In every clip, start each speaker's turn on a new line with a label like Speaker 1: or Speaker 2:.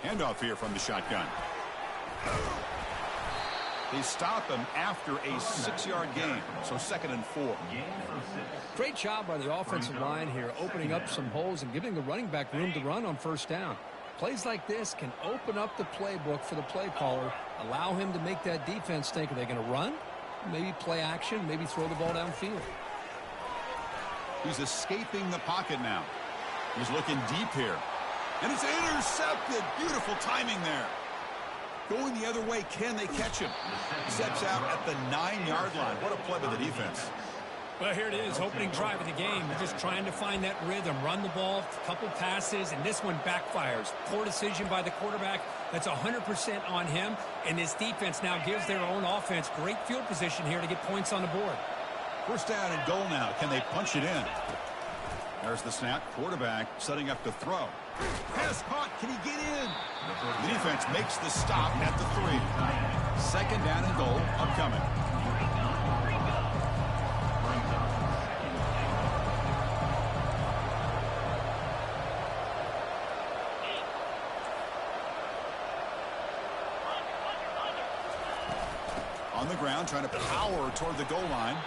Speaker 1: Handoff here from the shotgun. They stop him after a 6-yard gain, so 2nd and 4.
Speaker 2: Great job by the offensive line here, opening up some holes and giving the running back room to run on first down. Plays like this can open up the playbook for the play caller, allow him to make that defense think, are they going to run? Maybe play action, maybe throw the ball downfield.
Speaker 1: He's escaping the pocket now. He's looking deep here. And it's intercepted. Beautiful timing there. Going the other way, can they catch him? Steps out at the 9-yard line. What a play by the defense.
Speaker 2: Well, here it is, opening drive of the game. They're just trying to find that rhythm, run the ball, a couple passes, and this one backfires. Poor decision by the quarterback. That's 100% on him, and this defense now gives their own offense great field position here to get points on the board.
Speaker 1: First down and goal now. Can they punch it in? There's the snap. Quarterback setting up to throw. Pass caught. Can he get in? The defense makes the stop at the 3. 2nd down and goal upcoming. On the ground, trying to power toward the goal line.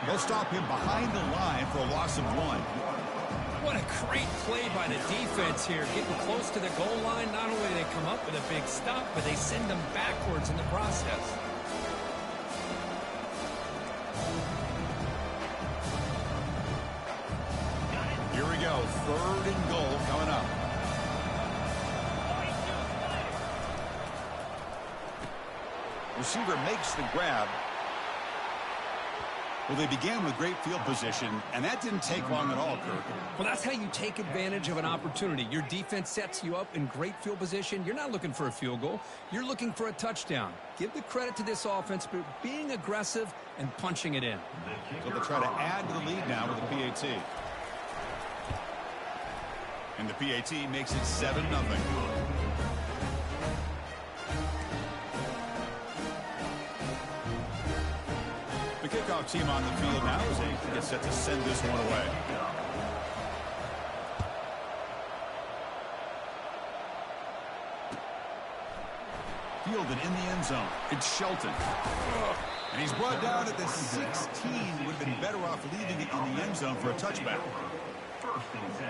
Speaker 1: They'll stop him behind the line for a loss of 1.
Speaker 2: What a great play by the defense here. Getting close to the goal line, not only do they come up with a big stop, but they send them backwards in the process.
Speaker 1: Here we go. 3rd and goal coming up. Receiver makes the grab. Well, they began with great field position, and that didn't take long at all, Kirk.
Speaker 2: Well, that's how you take advantage of an opportunity. Your defense sets you up in great field position. You're not looking for a field goal. You're looking for a touchdown. Give the credit to this offense for being aggressive and punching it in.
Speaker 1: So they'll try to add to the lead now with the PAT. And the PAT makes it 7-0. The kickoff team on the field now as they get set to send this one away. Fielded in the end zone. It's Shelton. And he's brought down at the 16. Would have been better off leaving it in the end zone for a touchback. First and 10.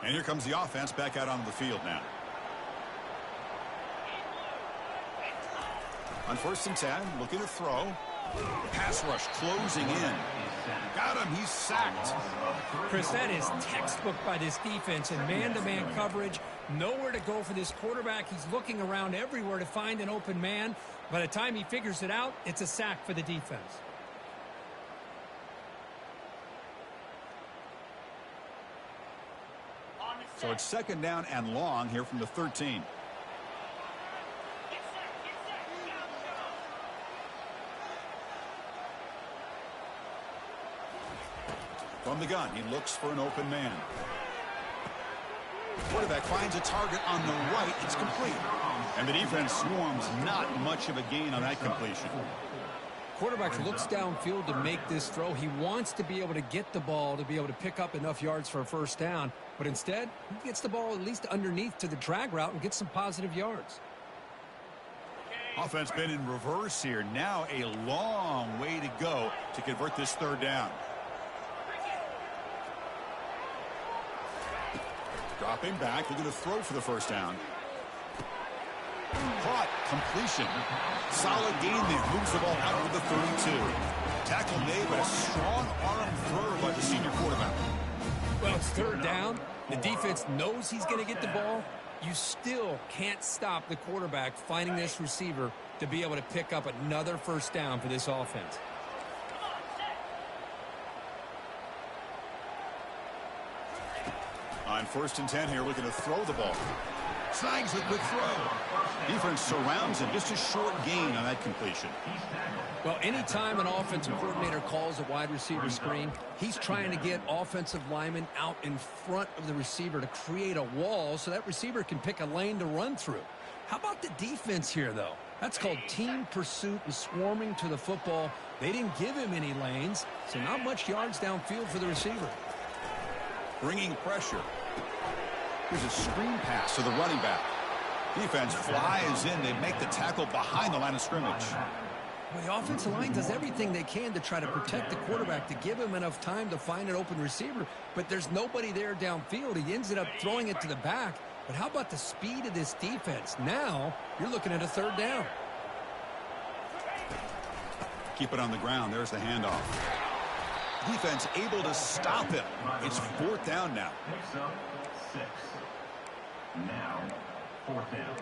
Speaker 1: And here comes the offense back out on the field now. On 1st and 10, looking to throw. Pass rush closing in. Got him. He's sacked.
Speaker 2: Chris, that is textbook by this defense in man-to-man coverage. Nowhere to go for this quarterback. He's looking around everywhere to find an open man. By the time he figures it out, it's a sack for the defense.
Speaker 1: So it's 2nd down and long here from the 13. From the gun, he looks for an open man. Quarterback finds a target on the right. It's complete. And the defense swarms. Not much of a gain on that completion.
Speaker 2: Quarterback looks downfield to make this throw. He wants to be able to get the ball to be able to pick up enough yards for a first down. But instead, he gets the ball at least underneath to the drag route and gets some positive yards.
Speaker 1: Offense been in reverse here. Now a long way to go to convert this 3rd down. Dropping back, looking to throw for the first down. Caught, completion. Solid gain there. Moves the ball out to the 32. Tackle made, but a strong arm throw by the senior quarterback.
Speaker 2: Well, it's 3rd down. The defense knows he's going to get the ball. You still can't stop the quarterback finding this receiver to be able to pick up another first down for this offense.
Speaker 1: On 1st and 10 here, looking to throw the ball. Snags the quick throw. Defense surrounds him. Just a short gain on that completion.
Speaker 2: Well, anytime an offensive coordinator calls a wide receiver screen, he's trying to get offensive linemen out in front of the receiver to create a wall so that receiver can pick a lane to run through. How about the defense here, though? That's called team pursuit and swarming to the football. They didn't give him any lanes, so not much yards downfield for the receiver.
Speaker 1: Bringing pressure. Here's a screen pass to the running back. Defense flies in. They make the tackle behind the line of scrimmage.
Speaker 2: Well, the offensive line does everything they can to try to protect the quarterback, to give him enough time to find an open receiver, but there's nobody there downfield. He ends up throwing it to the back. But how about the speed of this defense? Now you're looking at a third down.
Speaker 1: Keep it on the ground. There's the handoff. Defense able to stop him. It's fourth down now.
Speaker 3: Picks up 6. Now, fourth down.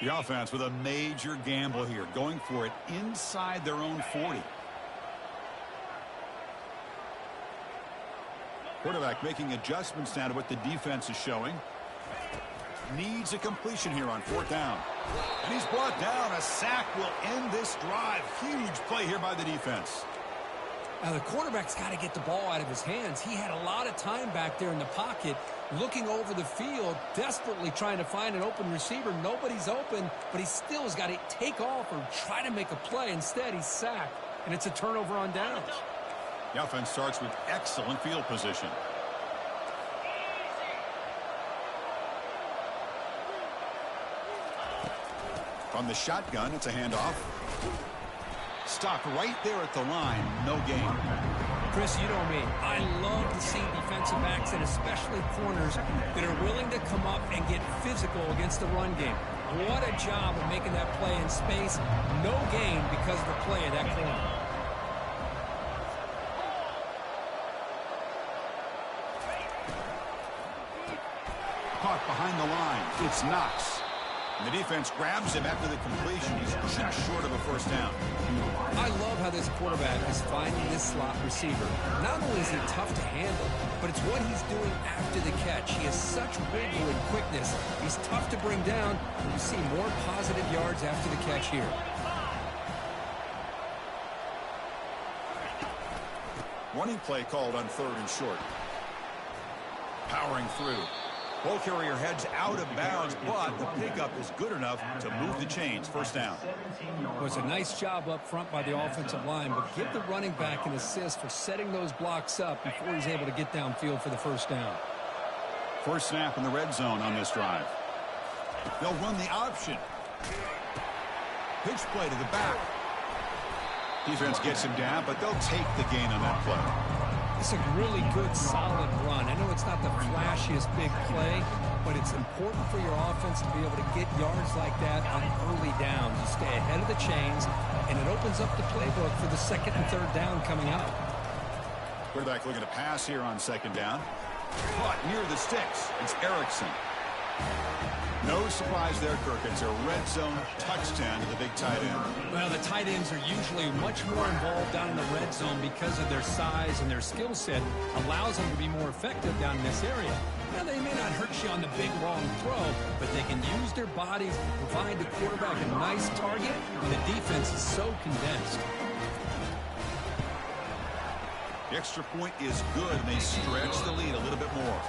Speaker 1: The offense with a major gamble here, going for it inside their own 40. Quarterback making adjustments now to what the defense is showing. Needs a completion here on fourth down. And he's brought down. A sack will end this drive. Huge play here by the defense.
Speaker 2: Now, the quarterback's got to get the ball out of his hands. He had a lot of time back there in the pocket, looking over the field, desperately trying to find an open receiver. Nobody's open, but he still has got to take off or try to make a play. Instead, he's sacked, and it's a turnover on downs.
Speaker 1: The offense starts with excellent field position. From the shotgun, it's a handoff. Stopped right there at the line. No gain.
Speaker 2: Chris, you know me. I love to see defensive backs and especially corners that are willing to come up and get physical against the run game. What a job of making that play in space. No gain because of the play of that corner.
Speaker 1: Caught behind the line. It's Knox. And the defense grabs him after the completion. He's just short of a first down.
Speaker 2: I love how this quarterback is finding this slot receiver. Not only is he tough to handle, but it's what he's doing after the catch. He has such wiggle and quickness. He's tough to bring down. You see more positive yards after the catch here.
Speaker 1: Running play called on third and short. Powering through. Ball carrier heads out of bounds, but the pickup is good enough to move the chains. First down.
Speaker 2: It was a nice job up front by the offensive line, but give the running back an assist for setting those blocks up before he's able to get downfield for the first down.
Speaker 1: First snap in the red zone on this drive. They'll run the option. Pitch play to the back. Defense gets him down, but they'll take the gain on that play.
Speaker 2: It's a really good, solid run. I know it's not the flashiest big play, but it's important for your offense to be able to get yards like that on early downs. You stay ahead of the chains, and it opens up the playbook for the second and third down coming up.
Speaker 1: Quarterback looking to pass here on second down. Caught near the sticks. It's Erickson. No surprise there, Kirk. It's a red zone touchdown to the big tight end.
Speaker 2: Well, the tight ends are usually much more involved down in the red zone because of their size and their skill set allows them to be more effective down in this area. Now, they may not hurt you on the big, long throw, but they can use their bodies to provide the quarterback a nice target when the defense is so condensed.
Speaker 1: The extra point is good, and they stretch the lead a little bit more.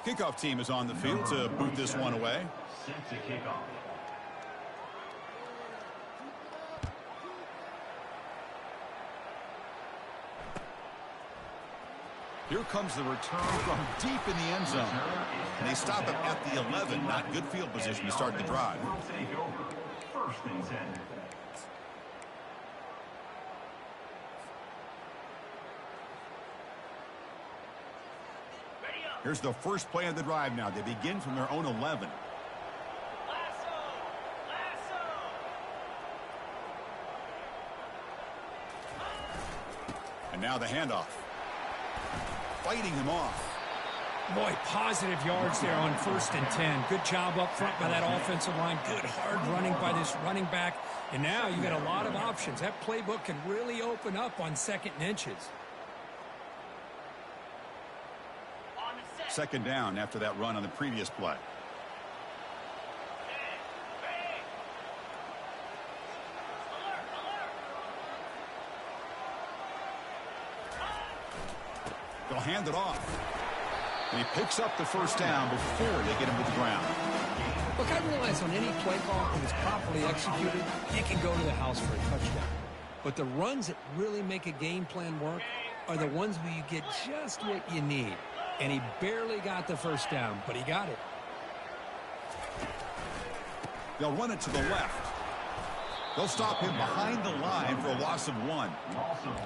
Speaker 1: Kickoff team is on the field to boot this one away.
Speaker 3: Set to kick off.
Speaker 1: Here comes the return from deep in the end zone. And they stop him at the 11. Not good field position to start the drive.
Speaker 3: Will take over. First and 10.
Speaker 1: Here's the first play of the drive now. They begin from their own 11. And now the handoff. fighting him off.
Speaker 2: Boy, positive yards there on 1st and 10. Good job up front by that offensive line. Good hard running by this running back. And now you got a lot of options. That playbook can really open up on 2nd and inches.
Speaker 1: 2nd down after that run on the previous play. They'll hand it off. And he picks up the 1st down before they get him to the ground.
Speaker 2: Look, I realize on any play call, when it's properly executed, you can go to the house for a touchdown. But the runs that really make a game plan work are the ones where you get just what you need. And he barely got the 1st down, but he got it.
Speaker 1: They'll run it to the left. They'll stop him behind the line for a loss of 1.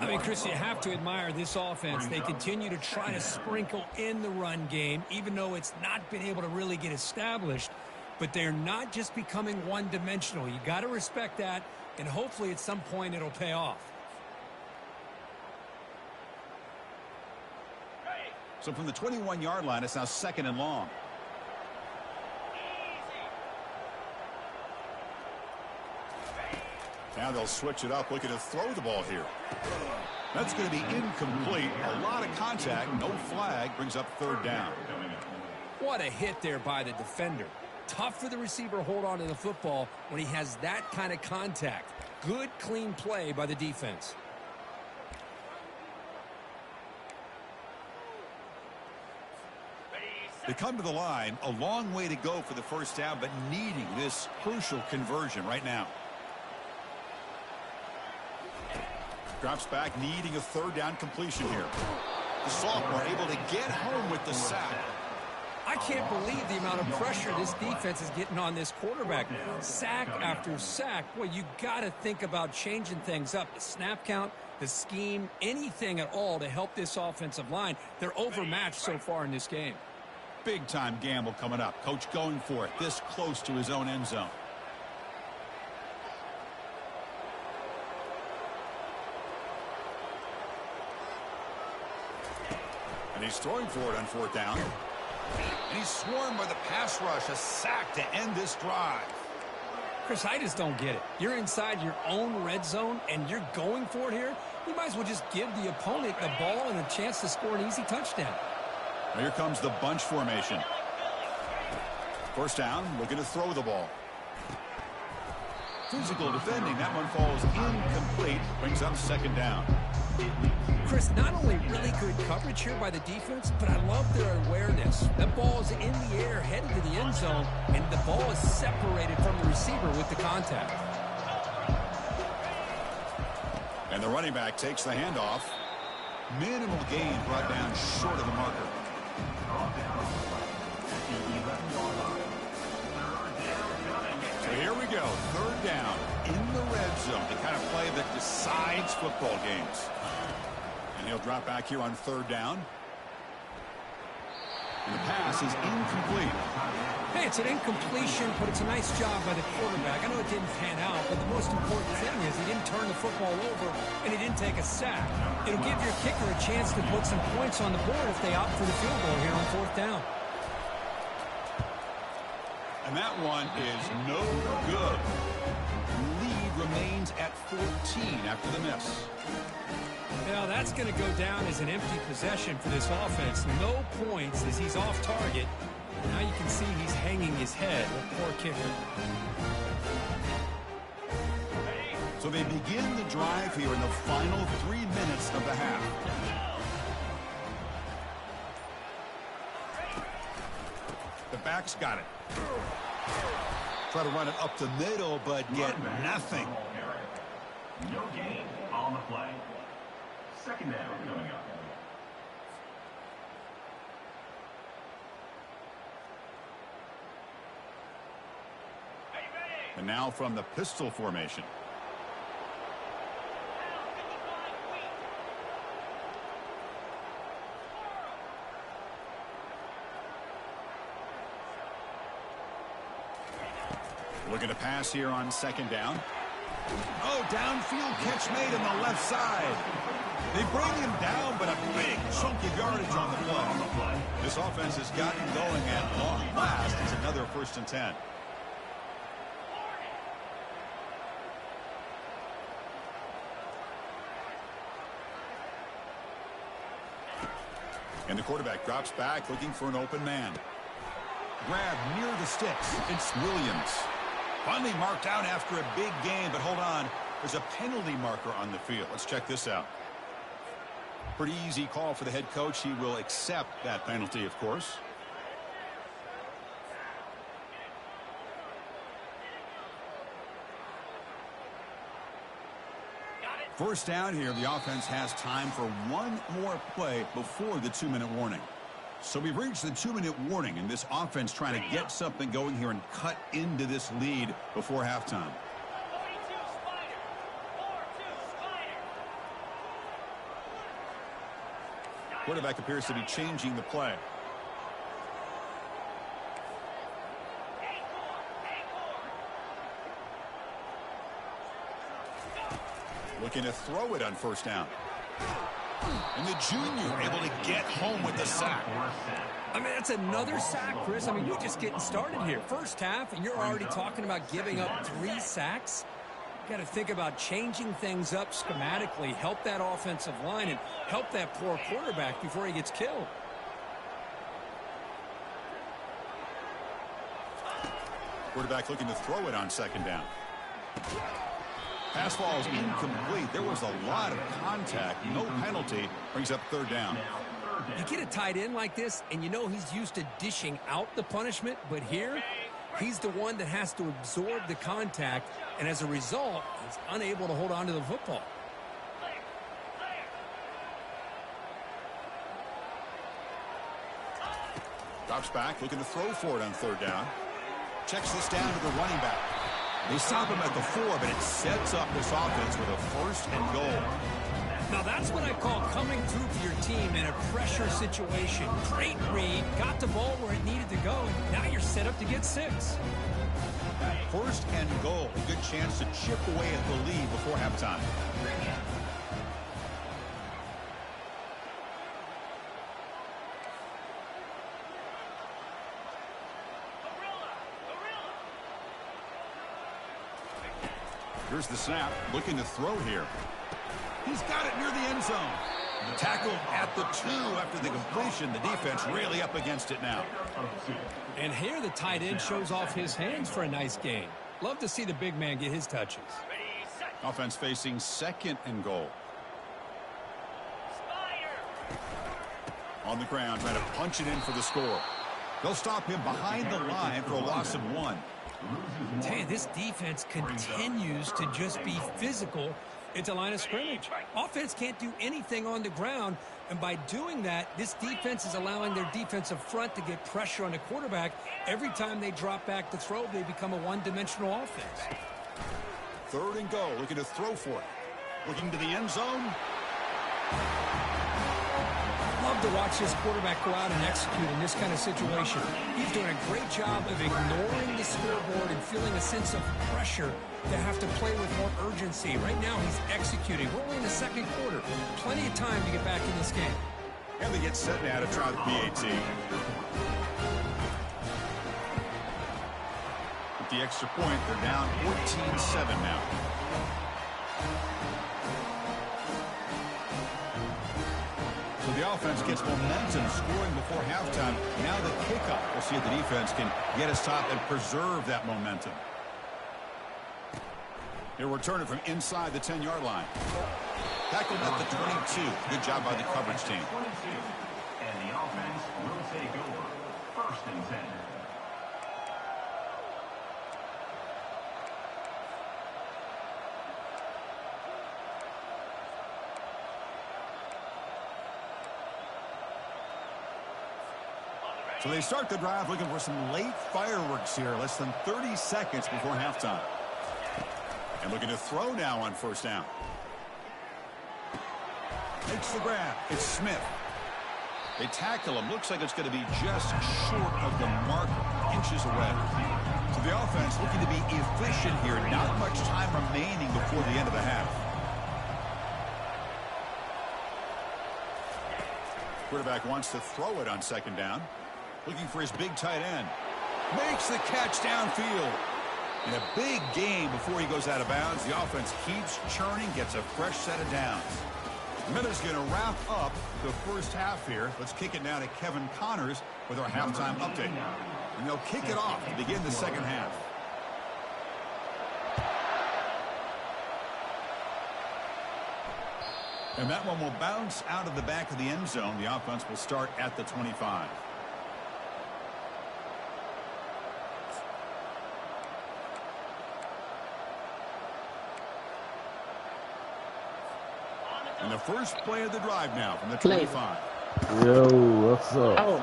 Speaker 2: I mean, Chris, you have to admire this offense. They continue to try to sprinkle in the run game, even though it's not been able to really get established. But they're not just becoming one-dimensional. You got to respect that, and hopefully at some point it'll pay off.
Speaker 1: So from the 21-yard line, it's now 2nd and long. Now they'll switch it up, looking to throw the ball here. That's going to be incomplete. A lot of contact, no flag, brings up 3rd down.
Speaker 2: What a hit there by the defender. Tough for the receiver to hold on to the football when he has that kind of contact. Good, clean play by the defense.
Speaker 1: They come to the line, a long way to go for the 1st down, but needing this crucial conversion right now. Drops back, needing a 3rd down completion here. The sophomore able to get home with the sack.
Speaker 2: I can't believe the amount of pressure this defense is getting on this quarterback. Sack after sack. Well, you got to think about changing things up. The snap count, the scheme, anything at all to help this offensive line. They're overmatched so far in this game.
Speaker 1: Big-time gamble coming up. Coach going for it, this close to his own end zone. And he's throwing for it on 4th down. And he's swarmed by the pass rush. A sack to end this drive.
Speaker 2: Chris, I just don't get it. You're inside your own red zone, and you're going for it here? You might as well just give the opponent the ball and a chance to score an easy touchdown.
Speaker 1: Here comes the bunch formation. 1st down, looking to throw the ball. Physical defending. That one falls incomplete. Brings up 2nd down.
Speaker 2: Chris, not only really good coverage here by the defense, but I love their awareness. That ball is in the air, headed to the end zone, and the ball is separated from the receiver with the contact.
Speaker 1: And the running back takes the handoff. Minimal gain brought down short of the marker. So here we go, 3rd down in the red zone, the kind of play that decides football games. And he'll drop back here on 3rd down. And the pass is incomplete.
Speaker 2: Hey, it's an incompletion, but it's a nice job by the quarterback. I know it didn't pan out, but the most important thing is he didn't turn the football over and he didn't take a sack. It'll give your kicker a chance to put some points on the board if they opt for the field goal here on 4th down.
Speaker 1: And that one is no good. Lead remains at 14 after the miss.
Speaker 2: Now that's going to go down as an empty possession for this offense. No points as he's off target. Now you can see he's hanging his head. Poor kicker.
Speaker 1: So they begin the drive here in the final 3 minutes of the half. The back's got it. Try to run it up the middle, but get nothing.
Speaker 3: No gain on the play. 2nd down coming up.
Speaker 1: And now from the pistol formation. Looking to pass here on 2nd down. Oh, downfield catch made on the left side. They bring him down, but a big chunk of yardage on the play. This offense has gotten going, and long last is another 1st and 10. And the quarterback drops back, looking for an open man. Grab near the sticks. It's Williams. Finally marked out after a big game, but hold on. There's a penalty marker on the field. Let's check this out. Pretty easy call for the head coach. He will accept that penalty, of course. First down here, the offense has time for one more play before the 2-minute warning. So we've reached the 2-minute warning, and this offense trying to get something going here and cut into this lead before halftime. Quarterback appears to be changing the play. Looking to throw it on 1st down. And the junior able to get home with the sack.
Speaker 2: I mean, that's another sack, Chris. I mean, we're just getting started here. First half, and you're already talking about giving up 3 sacks. Got to think about changing things up schematically, help that offensive line, and help that poor quarterback before he gets killed.
Speaker 1: Quarterback looking to throw it on 2nd down. Pass ball is incomplete. There was a lot of contact. No penalty. Brings up 3rd down.
Speaker 2: You get a tight end like this, and you know he's used to dishing out the punishment, but here, he's the one that has to absorb the contact, and as a result, he's unable to hold on to the football.
Speaker 1: Drops back, looking to throw for it on 3rd down. Checks this down to the running back. They stop him at the 4, but it sets up this offense with a 1st and goal.
Speaker 2: Now that's what I call coming through for your team in a pressure situation. Great read, got the ball where it needed to go, and now you're set up to get 6.
Speaker 1: 1st and goal. A good chance to chip away at the lead before halftime. Here's the snap. Looking to throw here. He's got it near the end zone. Tackled at the 2 after the completion. The defense really up against it now.
Speaker 2: And here the tight end shows off his hands for a nice gain. Love to see the big man get his touches.
Speaker 1: Offense facing 2nd and goal. On the ground, trying to punch it in for the score. They'll stop him behind the line for a loss of 1.
Speaker 2: Tell you, this defense continues to just be physical at the line of scrimmage. Offense can't do anything on the ground, and by doing that, this defense is allowing their defensive front to get pressure on the quarterback. Every time they drop back to throw, they become a one-dimensional offense.
Speaker 1: 3rd and goal, looking to throw for it. Looking to the end zone.
Speaker 2: Love to watch this quarterback go out and execute in this kind of situation. He's doing a great job of ignoring the scoreboard and feeling a sense of pressure to have to play with more urgency. Right now, he's executing. We're only in the 2nd quarter. Plenty of time to get back in this game.
Speaker 1: And they get set now to try the PAT. With the extra point, they're down 14-7 now. So the offense gets momentum, scoring before halftime. Now the kickoff. We'll see if the defense can get a stop and preserve that momentum. He'll return it from inside the 10-yard line. Tackled at the 22. Good job by the coverage team.
Speaker 3: And the offense will take over. 1st and 10.
Speaker 1: So they start the drive looking for some late fireworks here. Less than 30 seconds before halftime. And looking to throw now on 1st down. Makes the grab. It's Smith. They tackle him. Looks like it's going to be just short of the mark, inches away. So the offense looking to be efficient here. Not much time remaining before the end of the half. Quarterback wants to throw it on second down. Looking for his big tight end. Makes the catch downfield. And a big gain before he goes out of bounds. The offense keeps churning, gets a fresh set of downs. Miller's going to wrap up the first half here. Let's kick it now to Kevin Connors with our halftime update. And they'll kick it off to begin the second half. And that one will bounce out of the back of the end zone. The offense will start at the 25. And the first play of the drive now from the 25.
Speaker 4: Yo, what's up?
Speaker 5: Oh,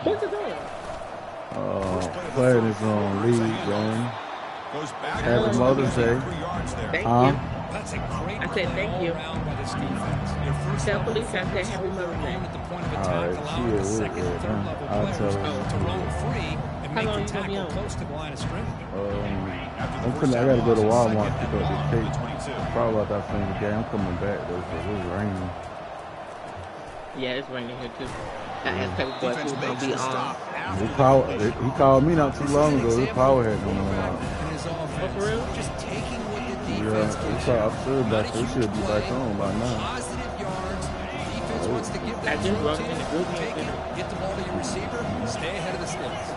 Speaker 5: what's it doing?
Speaker 4: Playing this on league game.
Speaker 1: Goes back.
Speaker 4: Happy Mother's Day.
Speaker 5: Thank you.
Speaker 2: That's a great
Speaker 5: I said thank you.
Speaker 2: around by this defense. Your first
Speaker 5: Tell
Speaker 2: level
Speaker 5: Felicia I said
Speaker 2: defense
Speaker 5: Happy Mother's Day.
Speaker 2: at the point of
Speaker 4: All
Speaker 2: attack,
Speaker 4: right,
Speaker 2: allowing the
Speaker 4: she is
Speaker 2: second and third level
Speaker 4: I'll tell
Speaker 2: players
Speaker 4: her.
Speaker 2: to roam free and
Speaker 5: How
Speaker 2: make
Speaker 5: long
Speaker 2: the
Speaker 5: you gonna be
Speaker 2: tackle
Speaker 5: on?
Speaker 2: close to the line of scrimmage.
Speaker 4: I gotta go to Walmart to pick up this cake. Probably about that same game. I'm coming back though because it's raining.
Speaker 5: Yeah, it's raining here too. I asked Paperboy if he was gonna be on.
Speaker 4: He called me not too long ago. His power had gone out.
Speaker 5: Oh, for real?
Speaker 2: Just taking what the
Speaker 4: Yeah,
Speaker 2: defense gives
Speaker 4: it's
Speaker 2: you.
Speaker 4: all absurd back there. He
Speaker 2: Not a
Speaker 4: should be
Speaker 2: huge
Speaker 4: back
Speaker 2: play,
Speaker 4: on by now.
Speaker 2: Positive yards. Defense wants to give
Speaker 5: I
Speaker 2: that
Speaker 5: just
Speaker 2: to
Speaker 5: run
Speaker 2: you.
Speaker 5: in the good
Speaker 2: Take
Speaker 5: game.
Speaker 2: it, get the ball to your receiver, stay ahead of the sticks.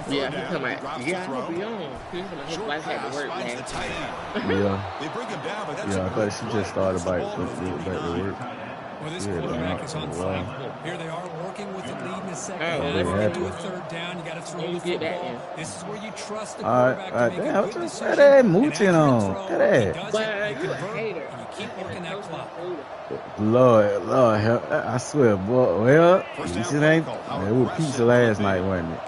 Speaker 5: Yeah, he come out. Yeah, I hope he on. His wife had to work last night.
Speaker 4: Yeah.
Speaker 1: They bring him down, but that's
Speaker 4: Yeah, I thought she just started back to work.
Speaker 2: Well, this
Speaker 4: Yeah,
Speaker 2: quarterback
Speaker 4: man.
Speaker 2: is unflappable. Here they are working with the lead in the second.
Speaker 5: Oh,
Speaker 2: half.
Speaker 5: let's
Speaker 2: You
Speaker 4: get
Speaker 2: do a
Speaker 4: it.
Speaker 2: third down. You got to throw
Speaker 5: Yeah,
Speaker 2: the
Speaker 5: you get that
Speaker 2: football.
Speaker 5: in.
Speaker 2: This is where you trust the
Speaker 4: All right,
Speaker 2: quarterback
Speaker 4: all right,
Speaker 2: to make
Speaker 4: damn,
Speaker 2: a good
Speaker 4: just
Speaker 2: decision.
Speaker 4: that
Speaker 2: An
Speaker 4: mooching
Speaker 2: accurate
Speaker 4: on.
Speaker 2: throw.
Speaker 4: Look at
Speaker 2: He
Speaker 4: that.
Speaker 2: does
Speaker 5: But
Speaker 2: it, you
Speaker 5: you a
Speaker 2: convert,
Speaker 5: hater.
Speaker 2: and you keep working that clock.
Speaker 4: Lord, help. I swear, boy. Well, you see that? It was pizza last night, wasn't it?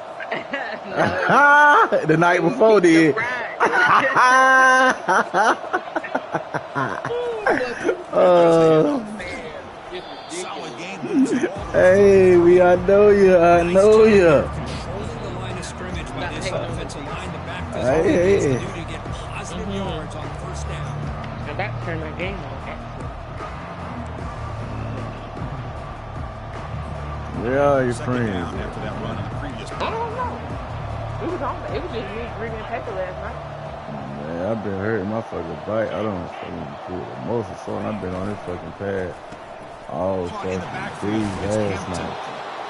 Speaker 4: The night before did.
Speaker 1: solid game.
Speaker 4: Hey, I know you. I know you.
Speaker 2: Controlling the line of scrimmage by this offensive line. The back does
Speaker 4: Hey,
Speaker 2: what it needs
Speaker 4: hey.
Speaker 2: to do to get positive yards on first down.
Speaker 5: I'm about to turn my game on.
Speaker 4: Where are your
Speaker 1: Second
Speaker 4: friends?
Speaker 1: down after that run on the previous
Speaker 5: I
Speaker 1: play.
Speaker 5: don't know. It was on. It was just me reading paper last night.
Speaker 4: Man, I've been hurting my fucking bite. I don't fucking feel the most of something. I've been on this fucking pad all
Speaker 1: Caught in the
Speaker 4: fucking
Speaker 1: backfield.
Speaker 4: days
Speaker 1: It's
Speaker 4: last
Speaker 1: Hampton.
Speaker 4: night.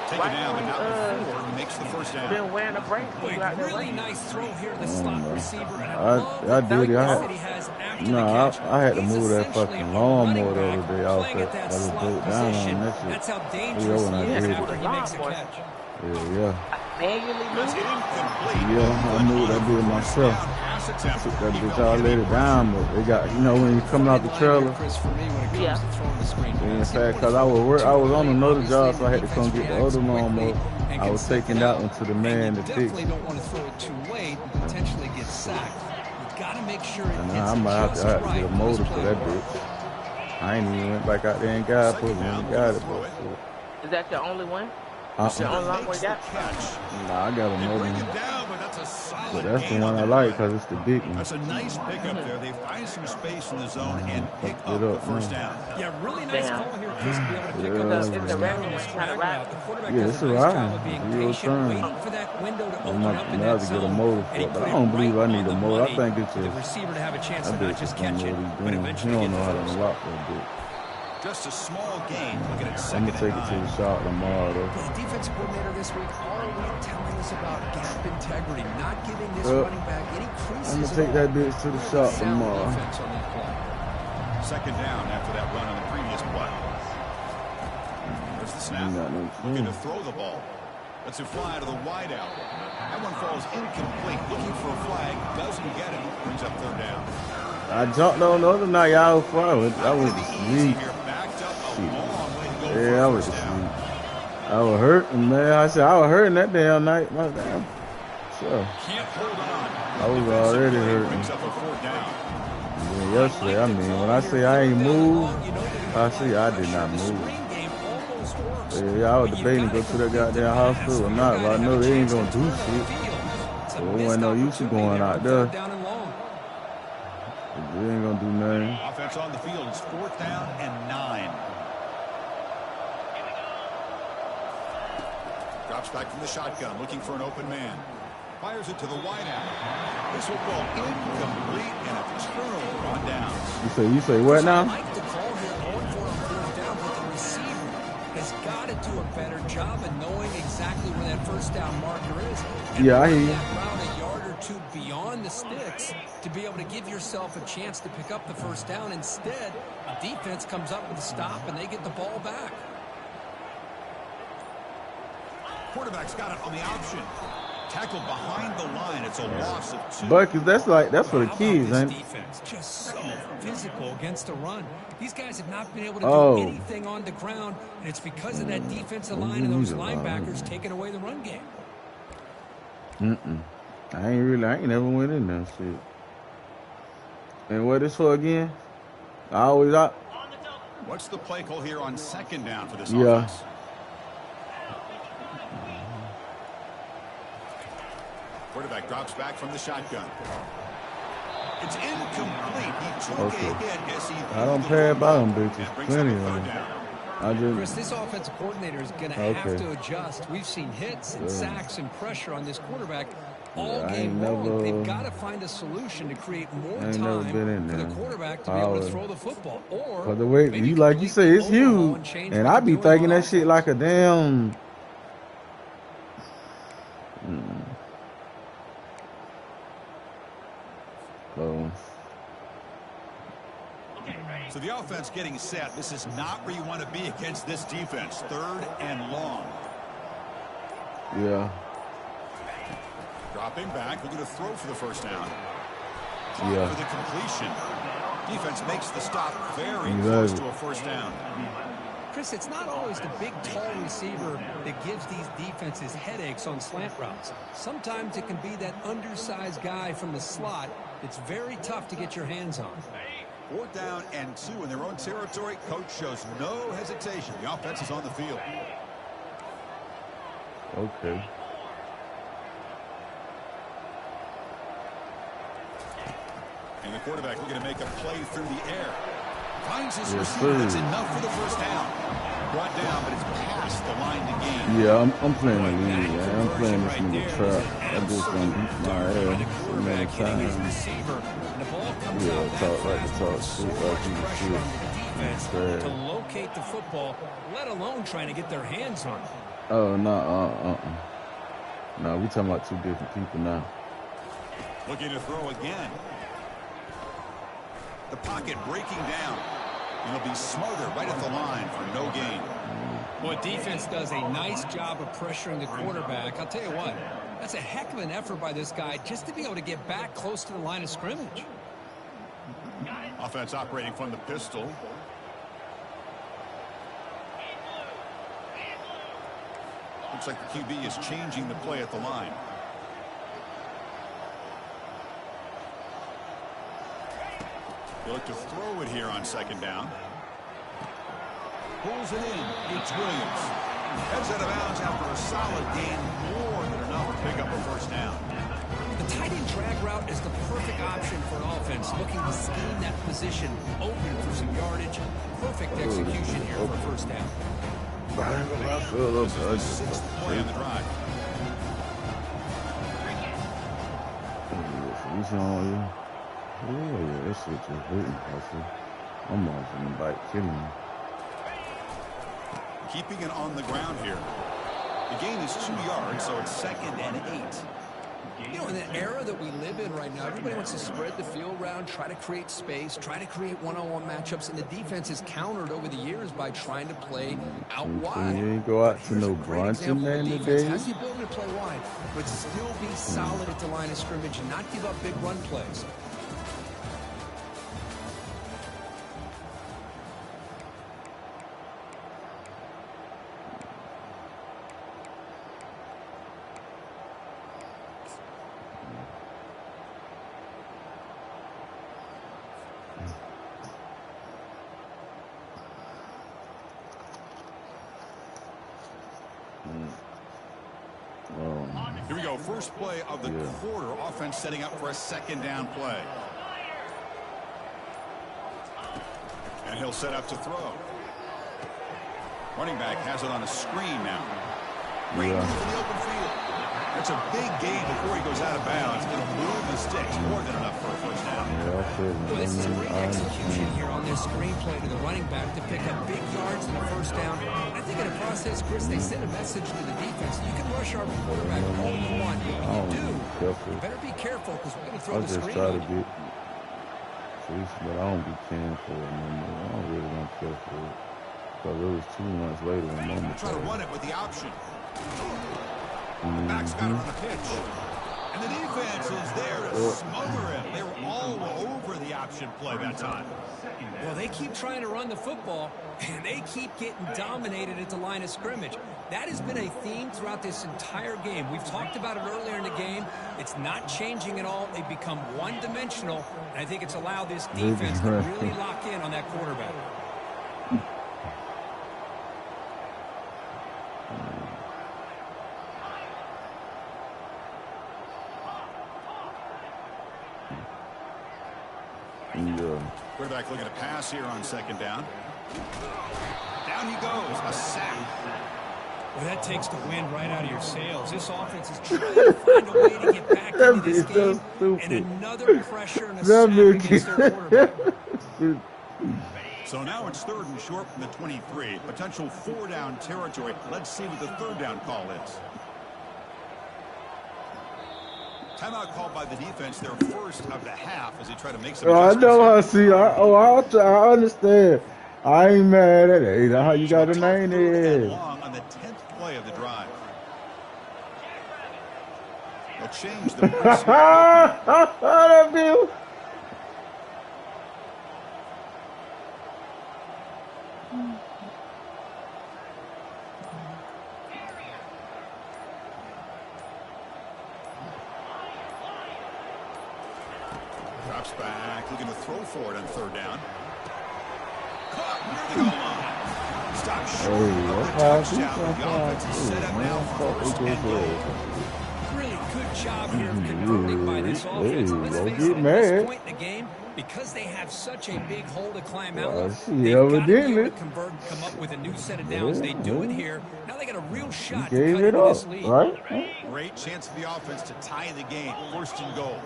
Speaker 1: Take it down, but not before he makes the first down.
Speaker 5: Been wearing a brace when you out there
Speaker 2: Really
Speaker 5: running.
Speaker 2: nice throw here to the slot receiver. And
Speaker 4: I
Speaker 2: love the
Speaker 4: did it.
Speaker 2: balance that he has after the
Speaker 4: No,
Speaker 2: catch.
Speaker 4: I had to
Speaker 2: He's
Speaker 4: move that
Speaker 2: essentially
Speaker 4: fucking
Speaker 2: a
Speaker 4: lawnmower the
Speaker 2: running
Speaker 4: other day
Speaker 2: back
Speaker 4: off
Speaker 2: playing
Speaker 4: that.
Speaker 2: at that
Speaker 4: I just
Speaker 2: slot
Speaker 4: broke down
Speaker 2: position.
Speaker 4: on that shit.
Speaker 2: That's how
Speaker 4: Yeah,
Speaker 2: dangerous
Speaker 4: when I
Speaker 2: he is
Speaker 4: did
Speaker 2: after
Speaker 4: it.
Speaker 2: he makes a catch.
Speaker 4: Yeah.
Speaker 5: Manually
Speaker 1: That's
Speaker 5: moving.
Speaker 1: incomplete.
Speaker 4: Yeah, I knew what I did myself.
Speaker 1: Pass attempt.
Speaker 4: Took that bitch all laid it down, but they got, you know, when you coming out the trailer.
Speaker 2: Chris, for me, when it comes
Speaker 5: Yeah.
Speaker 2: to throwing the screen
Speaker 4: In
Speaker 2: pass.
Speaker 4: fact, because I was on another job, so I had to come get the other lawnmower. I was taking that one to the man to
Speaker 2: You
Speaker 4: fix
Speaker 2: definitely
Speaker 4: it.
Speaker 2: don't want to throw it too late and potentially get sacked. You got to make sure it
Speaker 4: And
Speaker 2: hits
Speaker 4: I might have
Speaker 2: just
Speaker 4: to
Speaker 2: right
Speaker 4: get a
Speaker 2: for
Speaker 4: motor
Speaker 2: this
Speaker 4: for
Speaker 2: play
Speaker 4: that
Speaker 2: to work.
Speaker 4: bitch. I ain't even went back out there and got put it in. Got it, but
Speaker 5: Is that your only one?
Speaker 4: shit.
Speaker 5: Your only long way
Speaker 1: Makes the
Speaker 5: down?
Speaker 1: catch.
Speaker 4: Nah, I got a
Speaker 1: They bring
Speaker 4: motor.
Speaker 1: him down, but that's a solid
Speaker 4: But that's the
Speaker 1: gain
Speaker 4: one I
Speaker 1: that
Speaker 4: like
Speaker 1: play.
Speaker 4: because it's the big one.
Speaker 1: That's a nice pickup there. They find some space in the zone and pick
Speaker 4: Fucked
Speaker 1: up
Speaker 4: it
Speaker 1: the
Speaker 4: up,
Speaker 1: first
Speaker 4: man.
Speaker 1: down.
Speaker 2: Yeah, really nice
Speaker 5: Damn.
Speaker 2: call here, Chris, to be able to pick
Speaker 4: Yeah.
Speaker 2: up those
Speaker 4: It's a
Speaker 2: first down
Speaker 5: random
Speaker 2: on the
Speaker 5: one,
Speaker 2: scrag
Speaker 5: kinda right.
Speaker 2: route. The quarterback
Speaker 4: Yeah,
Speaker 2: does
Speaker 4: it's
Speaker 2: a
Speaker 4: a
Speaker 2: nice
Speaker 4: ride.
Speaker 2: job of being
Speaker 4: Zero
Speaker 2: patient,
Speaker 4: turn.
Speaker 2: waiting for that window to
Speaker 4: I
Speaker 2: open
Speaker 4: might
Speaker 2: up in
Speaker 4: have
Speaker 2: that
Speaker 4: to get a
Speaker 2: zone.
Speaker 4: motor
Speaker 2: And
Speaker 4: for
Speaker 2: he
Speaker 4: it, but
Speaker 2: put
Speaker 4: I
Speaker 2: it
Speaker 4: don't believe
Speaker 2: right
Speaker 4: I need
Speaker 2: on
Speaker 4: a
Speaker 2: the
Speaker 4: motor. I
Speaker 2: money
Speaker 4: think it's
Speaker 2: for the
Speaker 4: just,
Speaker 2: receiver to have a chance
Speaker 4: I
Speaker 2: to
Speaker 4: bet
Speaker 2: not
Speaker 4: it's
Speaker 2: just
Speaker 4: just
Speaker 2: catch
Speaker 4: what
Speaker 2: it,
Speaker 4: he's
Speaker 2: but
Speaker 4: doing. He
Speaker 2: eventually
Speaker 4: don't
Speaker 2: get
Speaker 4: know
Speaker 2: the
Speaker 4: how to
Speaker 2: first.
Speaker 4: unlock that bitch.
Speaker 1: Just a small gain. Looking at
Speaker 4: I'm
Speaker 1: second
Speaker 4: gonna take
Speaker 1: and
Speaker 4: it to
Speaker 1: 9.
Speaker 4: the shop tomorrow though.
Speaker 2: Well, the defensive coordinator this week already telling us about gap integrity, not giving this
Speaker 4: Well,
Speaker 2: running back any creases
Speaker 4: I'm gonna
Speaker 2: at
Speaker 4: take
Speaker 2: all.
Speaker 4: that bitch to the shop
Speaker 2: Sound
Speaker 4: tomorrow.
Speaker 2: defense on that play.
Speaker 1: Second down after that run on the previous play. There's the snap. Looking to throw the ball. Lets it fly to the wideout. That one falls incomplete. Looking for a flag. Doesn't get it. Brings up third down.
Speaker 4: I jumped on the other night, y'all was far. I went to
Speaker 1: Easy
Speaker 4: sleep.
Speaker 1: here. Backed up a long way to go
Speaker 4: Yeah, I
Speaker 1: for a
Speaker 4: was
Speaker 1: first down.
Speaker 4: asleep. I was hurting, man. I said I was hurting that damn night. My damn. Sure.
Speaker 1: Can't hold on.
Speaker 4: I was already hurting.
Speaker 1: Brings up a fourth down.
Speaker 4: Yeah, yesterday, I mean, when I say I ain't moved, I say I did not move. Yeah, I was debating to go to that goddamn hospital or not, but I know they ain't gonna do shit. So it wasn't no use of going out there. They ain't gonna do nothing.
Speaker 1: Offense on the field is fourth down and 9. Drops back from the shotgun, looking for an open man. Fires it to the wideout. This football incomplete and a turnover on downs.
Speaker 4: You say what now?
Speaker 2: I like the call here going for it on fourth down, but the receiver has got to do a better job of knowing exactly where that first down marker is. And
Speaker 4: Yeah, I hear you.
Speaker 2: that route a yard or two beyond the sticks to be able to give yourself a chance to pick up the first down. Instead, the defense comes up with a stop and they get the ball back.
Speaker 1: Quarterback's got it on the option. Tackled behind the line. It's a loss of 2.
Speaker 4: But that's for the kids,
Speaker 2: How about
Speaker 4: ain't
Speaker 2: this
Speaker 4: it?
Speaker 2: defense? Just so physical against the run. These guys have not been able to
Speaker 4: Oh.
Speaker 2: do anything on the ground, and it's because of that defensive line and those linebackers taking away the run game.
Speaker 4: I ain't never went in there, shit. And what is for again? I always out.
Speaker 1: What's the play call here on second down for this
Speaker 4: Yeah.
Speaker 1: offense? Quarterback drops back from the shotgun. It's incomplete. He took
Speaker 4: Okay.
Speaker 1: a hit as he
Speaker 4: I don't care about them bitches.
Speaker 1: and brings
Speaker 4: Plenty
Speaker 1: up
Speaker 4: of
Speaker 1: a third
Speaker 4: them.
Speaker 1: down.
Speaker 4: I
Speaker 2: Chris,
Speaker 4: just
Speaker 2: this offensive coordinator is going to have
Speaker 4: Okay.
Speaker 2: to adjust. We've seen hits and sacks and pressure on this quarterback all
Speaker 4: Yeah, I
Speaker 2: game
Speaker 4: ain't
Speaker 2: long.
Speaker 4: never-
Speaker 2: They've got to find a solution to create more
Speaker 4: I ain't never
Speaker 2: time
Speaker 4: been in
Speaker 2: for the
Speaker 4: there.
Speaker 2: quarterback to be able to
Speaker 4: Power.
Speaker 2: throw the football. Or
Speaker 4: for the way
Speaker 2: maybe
Speaker 4: you like you say,
Speaker 2: completely
Speaker 4: it's
Speaker 2: overhaul
Speaker 4: huge,
Speaker 2: change
Speaker 4: and
Speaker 2: what
Speaker 4: I
Speaker 2: you're
Speaker 4: be
Speaker 2: doing
Speaker 4: thinking
Speaker 2: on
Speaker 4: that shit
Speaker 2: offense.
Speaker 4: like a damn. So
Speaker 1: So the offense getting set. This is not where you want to be against this defense. 3rd and long.
Speaker 4: yeah,
Speaker 1: Dropping back, looking to throw for the first down.
Speaker 4: Yeah.
Speaker 1: For the completion. Defense makes the stop very
Speaker 4: You
Speaker 1: close
Speaker 4: got
Speaker 1: to
Speaker 4: it.
Speaker 1: a first down.
Speaker 2: Chris, it's not always the big, tall receiver that gives these defenses headaches on slant routes. Sometimes it can be that undersized guy from the slot that's very tough to get your hands on.
Speaker 1: 4th down and 2 in their own territory. Coach shows no hesitation. The offense is on the field.
Speaker 4: okay.
Speaker 1: And the quarterback looking to make a play through the air. Finds his
Speaker 4: Yes,
Speaker 1: receiver.
Speaker 4: sir.
Speaker 1: That's enough for the first down. Brought down, but it's past the line to gain.
Speaker 4: Yeah, I'm playing the league, man. I'm playing this nigga trap. I just gonna beat my ass so many times. Yeah, talk like the talk shit like you shit. That's
Speaker 2: To
Speaker 4: bad.
Speaker 2: locate the football, let alone trying to get their hands on it.
Speaker 4: Oh no, no, we talking about two different people now.
Speaker 1: Looking to throw again. The pocket breaking down. And he'll be smothered right at the line for no gain.
Speaker 2: Well, defense does a nice job of pressuring the quarterback. I'll tell you what, that's a heck of an effort by this guy just to be able to get back close to the line of scrimmage.
Speaker 1: Offense operating from the pistol. Looks like the QB is changing the play at the line. They look to throw it here on second down. Pulls it in. It's Williams. Heads out of bounds after a solid gain. More than enough to pick up a first down.
Speaker 2: The tight end drag route is the perfect option for an offense looking to scheme that position open for some yardage. Perfect execution here for a first down.
Speaker 1: Sixth play on the drive.
Speaker 4: Yeah, that shit just hurting, Pastor. I'm off in the bike, kidding me.
Speaker 1: Keeping it on the ground here. The gain is 2 yards, so it's 2nd and 8.
Speaker 2: You know, in the era that we live in right now, everybody wants to spread the field around, try to create space, try to create one-on-one matchups, and the defense is countered over the years by trying to play out wide.
Speaker 4: You ain't go out to
Speaker 2: Here's
Speaker 4: no
Speaker 2: a great
Speaker 4: brunch
Speaker 2: example
Speaker 4: in there
Speaker 2: of a defense
Speaker 4: today.
Speaker 2: has the ability to play wide, but still be solid at the line of scrimmage and not give up big run plays.
Speaker 1: Here we go. First play of the quarter. Offense setting up for a second down play. And he'll set up to throw. Running back has it on a screen now. Great move in the open field. That's a big gain before he goes out of bounds. It'll move the sticks more than enough for a first down.
Speaker 2: Well, this is a great execution here on this screenplay to the running back to pick up big yards in the first down. I think in the process, Chris, they sent a message to the defense. You can rush our quarterback all you want. When you do, you better be careful because we're going to throw the screen.
Speaker 4: I just try to get Chris, but I don't be caring for it no more. I don't really don't care for it. Because it was 2 months later when Mama
Speaker 1: try to run it with the option. Back's got it on the pitch. And the defense is there to smother him. They were all over the option play that time.
Speaker 2: Well, they keep trying to run the football, and they keep getting dominated at the line of scrimmage. That has been a theme throughout this entire game. We've talked about it earlier in the game. It's not changing at all. They've become one-dimensional, and I think it's allowed this defense to really lock in on that quarterback.
Speaker 1: Quarterback looking to pass here on second down. Down he goes. A sack.
Speaker 2: Well, that takes the wind right out of your sails. This offense is trying to find a way to get back into this game. And another pressure and a sack against their quarterback.
Speaker 1: So now it's 3rd and short from the 23. Potential 4-down territory. Let's see what the 3rd down call is. Timeout called by the defense, their first of the half, as they try to make some adjustments.
Speaker 4: I know, I see. I understand. I ain't mad at it. How you got a name there?
Speaker 1: On the 10th play of the drive. They'll change the pace.
Speaker 4: That view.
Speaker 1: Drops back, looking to throw for it on 3rd down. Caught near the goal line. Stop short of the touchdown. The offense is set up now for 1st and goal.
Speaker 2: Really good job here of converting by this offense. Let's face it, at this point in the game, because they have such a big hole to climb out of, they've got to be able to convert and come up with a new set of downs. They do it here. Now they got a real shot to cut into this lead.
Speaker 4: Right?
Speaker 1: Great chance for the offense to tie the game. 1st and goal.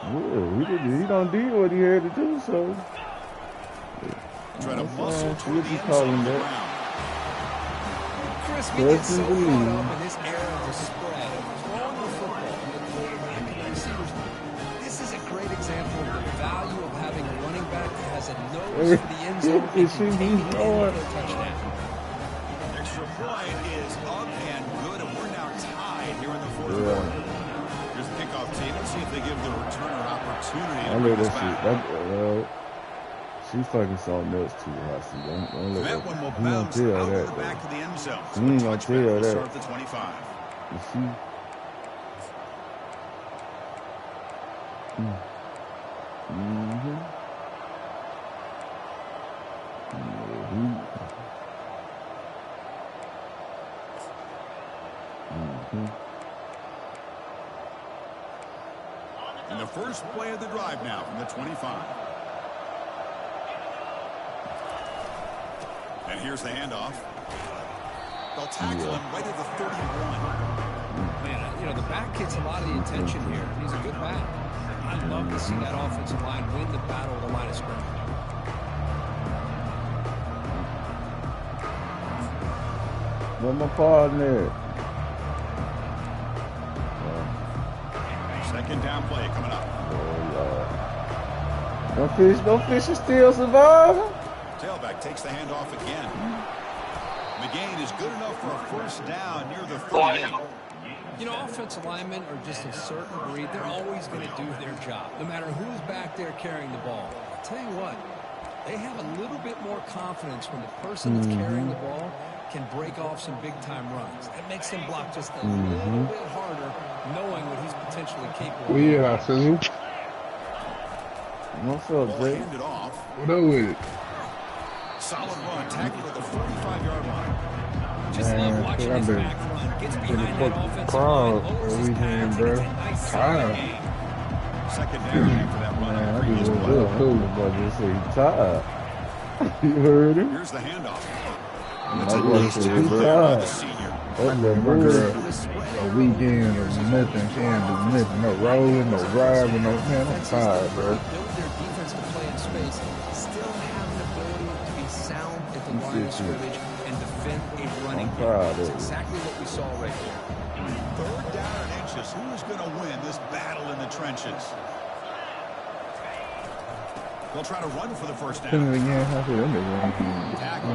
Speaker 4: Yeah, he don't do what he had to do, so.
Speaker 1: Try to muscle toward the end zone.
Speaker 2: Chris, we get so caught up in this era of the spread, of throwing the football to the quarterback and the receivers. This is a great example of the value of having a running back that has a nose for the end zone and can take it in for a touchdown.
Speaker 1: Extra point is up and good, and we're now tied here in the 4th quarter. Here's the kickoff team. Let's see if they give the returner opportunity to bring this back.
Speaker 4: She fucking saw nuts too, Hossie. Don't
Speaker 1: that one will bounce out of the back of the end zone.
Speaker 4: So you ain't gonna tell that.
Speaker 1: Start the 25.
Speaker 4: You see?
Speaker 1: And the first play of the drive now from the 25. And here's the handoff. They'll tackle him right at the 31.
Speaker 2: Man, you know, the back gets a lot of the attention here. He's a good back. I'd love to see that offensive line win the battle of the line of scrimmage.
Speaker 4: Where my partner?
Speaker 1: Second down play coming up.
Speaker 4: No fish is still surviving.
Speaker 1: Tailback takes the handoff again. McGain is good enough for a first down near the 38.
Speaker 2: You know, offensive linemen are just a certain breed. They're always going to do their job, no matter who's back there carrying the ball. I'll tell you what, they have a little bit more confidence when the person that's carrying the ball can break off some big-time runs. That makes them block just a little bit harder, knowing what he's potentially capable of.
Speaker 6: Yeah, I see.
Speaker 4: What's up, Jay?
Speaker 1: Hand it off.
Speaker 6: What up with it?
Speaker 1: Solid run, tackled at the 45-yard line.
Speaker 2: Just love watching this back run. Gets behind that offensive line, lowers his pads, and it's a nice solid game.
Speaker 1: Second down after that run on the previous play.
Speaker 4: You heard him?
Speaker 1: Here's the handoff. That's a nice job by the senior.
Speaker 4: Oh,
Speaker 6: I
Speaker 4: the
Speaker 6: gave my girl
Speaker 4: bullshit.
Speaker 6: a weekend of nothing. She ain't do nothing. No rolling, no driving, no man. I'm tired, bro.
Speaker 2: Build their defense to play in space, still have an ability to be sound at the line of scrimmage and defend a running game. That's exactly what we saw right here.
Speaker 1: 3rd down and inches. Who is going to win this battle in the trenches? They'll try to run for the first
Speaker 6: Send
Speaker 1: down.
Speaker 6: it again. I said, that nigga.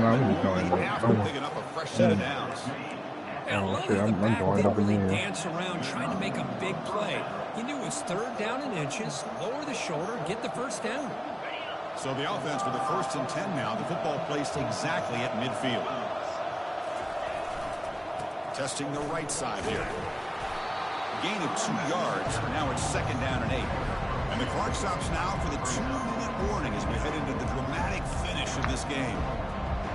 Speaker 6: I'm just going
Speaker 1: After picking up a fresh set of downs.
Speaker 6: Oh, shit, I'm going up
Speaker 2: really
Speaker 6: again.
Speaker 2: dance around trying to make a big play. He knew it was 3rd down and inches, lower the shoulder, get the first down.
Speaker 1: So the offense with the 1st and 10 now. The football placed exactly at midfield. Testing the right side here. Gain of 2 yards. Now it's 2nd down and 8. And the clock stops now for the 2-minute warning as we head into the dramatic finish of this game.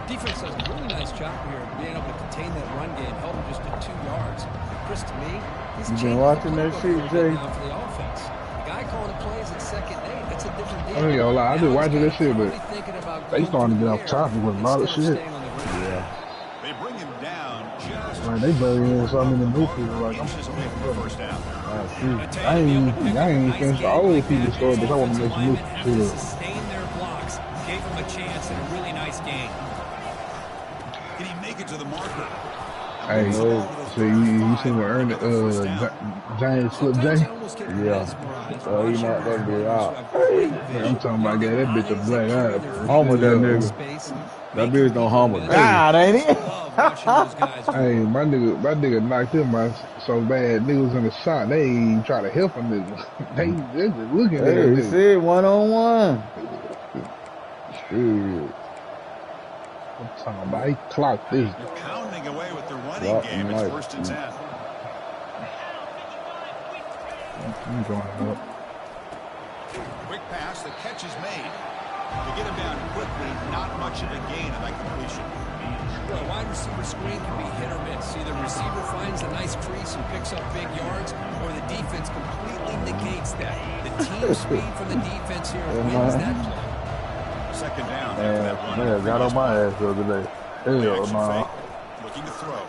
Speaker 2: Defense does a really nice job here of being able to contain that run game, held him just at 2 yards. Chris, to me, he's
Speaker 4: You been
Speaker 2: changing
Speaker 4: watching
Speaker 2: the
Speaker 4: that
Speaker 2: playbook
Speaker 4: shit,
Speaker 2: a little
Speaker 4: Jay?
Speaker 2: bit now for the offense. The guy calling the plays at 2nd and 8, that's a different deal.
Speaker 6: I ain't gonna lie, I been
Speaker 2: Now
Speaker 6: watching
Speaker 2: he's
Speaker 6: that shit, but
Speaker 2: probably thinking about
Speaker 6: they
Speaker 2: going
Speaker 6: starting to
Speaker 2: through
Speaker 6: get
Speaker 2: the
Speaker 6: off topic with a lot of
Speaker 2: instead
Speaker 6: shit.
Speaker 2: staying on the ground.
Speaker 4: Yeah.
Speaker 1: They bring him down just
Speaker 6: Like, they burying something in the nuclear. Like,
Speaker 1: inches away from the first down.
Speaker 6: I ain't finished the old people story, but I want to make some new shit.
Speaker 2: Sustain their blocks, gave him a chance and a really nice game.
Speaker 1: Can he make it to the marker?
Speaker 6: Hey, so you seen what Ernie, James Flip J?
Speaker 4: Yeah. So he knocked that bitch out.
Speaker 6: I'm talking about that bitch a black eye, bro.
Speaker 4: Humble that nigga. That bitch don't humble. God, ain't it?
Speaker 6: Hey, my nigga knocked him out so bad. Niggas in the shot, they ain't even try to help him. They just looking at
Speaker 4: Hey,
Speaker 6: that
Speaker 4: he
Speaker 6: nigga.
Speaker 4: said 1-on-1. Shit.
Speaker 6: I'm talking about, he clocked this.
Speaker 1: Pounding away with the running
Speaker 4: Rock
Speaker 1: game.
Speaker 4: and
Speaker 1: It's
Speaker 4: light.
Speaker 1: 1st and 10.
Speaker 6: I'm going up.
Speaker 1: Quick pass. The catch is made. To get him down quickly, not much of a gain on that completion.
Speaker 2: Well, a wide receiver screen can be hit or miss. Either the receiver finds a nice crease and picks up big yards, or the defense completely negates that. The team speed from the defense here wins that play.
Speaker 1: 2nd down after that run.
Speaker 4: Man, got on my ass the other day. Hell
Speaker 1: Action
Speaker 4: nah.
Speaker 1: fake. Looking to throw.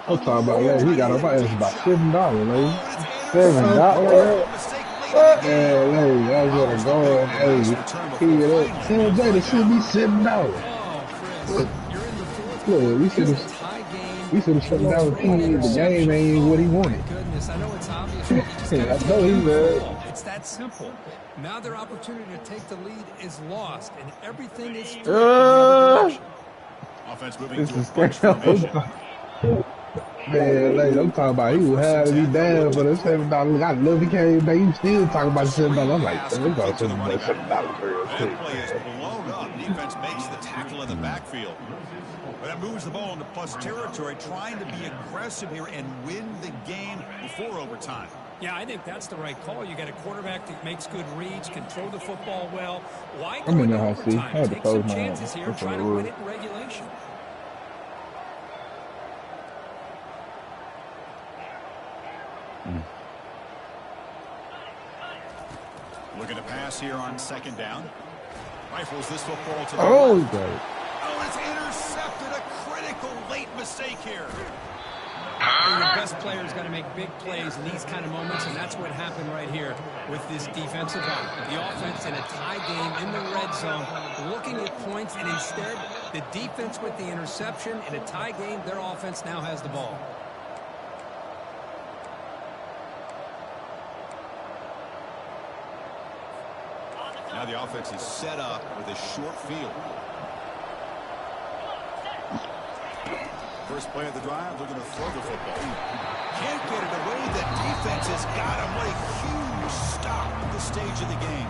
Speaker 6: I'm talking about that. He got on my ass about $7, lady.
Speaker 4: $7?
Speaker 1: Mistake late
Speaker 6: Man, hey, that's what I'm going. Hey, Sam J, it should be $7.
Speaker 2: Oh, Chris, you're in the fourth
Speaker 6: Look, we
Speaker 2: quarter.
Speaker 6: should
Speaker 2: It's
Speaker 6: have
Speaker 2: a tie game.
Speaker 6: $7 team. The game ain't what he wanted.
Speaker 2: Goodness, I know it's obvious, but you just
Speaker 6: I
Speaker 2: gotta
Speaker 6: know
Speaker 2: take
Speaker 6: he
Speaker 2: the
Speaker 6: mad.
Speaker 2: ball. It's that simple. Now their opportunity to take the lead is lost, and everything is flipped in the other direction.
Speaker 1: Offense moving
Speaker 4: This
Speaker 1: to a
Speaker 4: is
Speaker 1: bunch
Speaker 4: scary.
Speaker 1: formation.
Speaker 6: Man, like, I'm talking about he would have to be down for the $7. I love he came back. He still talking about the $7. I'm like, man, we got $7 real quick.
Speaker 1: That play is blown up. Defense makes the tackle in the backfield. But that moves the ball into plus territory, trying to be aggressive here and win the game before overtime.
Speaker 2: Yeah, I think that's the right call. You got a quarterback that makes good reads, can throw the football well. Why go
Speaker 6: I'm in
Speaker 2: into
Speaker 6: the hot seat. I
Speaker 2: overtime?
Speaker 6: had to
Speaker 2: Take
Speaker 6: close
Speaker 2: some
Speaker 6: my
Speaker 2: chances
Speaker 6: eyes.
Speaker 2: here,
Speaker 6: That's
Speaker 2: try to
Speaker 6: what it
Speaker 2: win
Speaker 6: was.
Speaker 2: it in regulation.
Speaker 1: Looking to pass here on 2nd down. Rifles this football to the
Speaker 4: Oh,
Speaker 1: left.
Speaker 4: he got it.
Speaker 1: Oh, it's intercepted. A critical late mistake here.
Speaker 2: Your best player's got to make big plays in these kind of moments, and that's what happened right here with this defensive line. The offense in a tie game in the red zone, looking at points, and instead, the defense with the interception. In a tie game, their offense now has the ball.
Speaker 1: Now the offense is set up with a short field. First play of the drive, they're going to throw the football. Can't get it away. The defense has got him. What a huge stop at this stage of the game.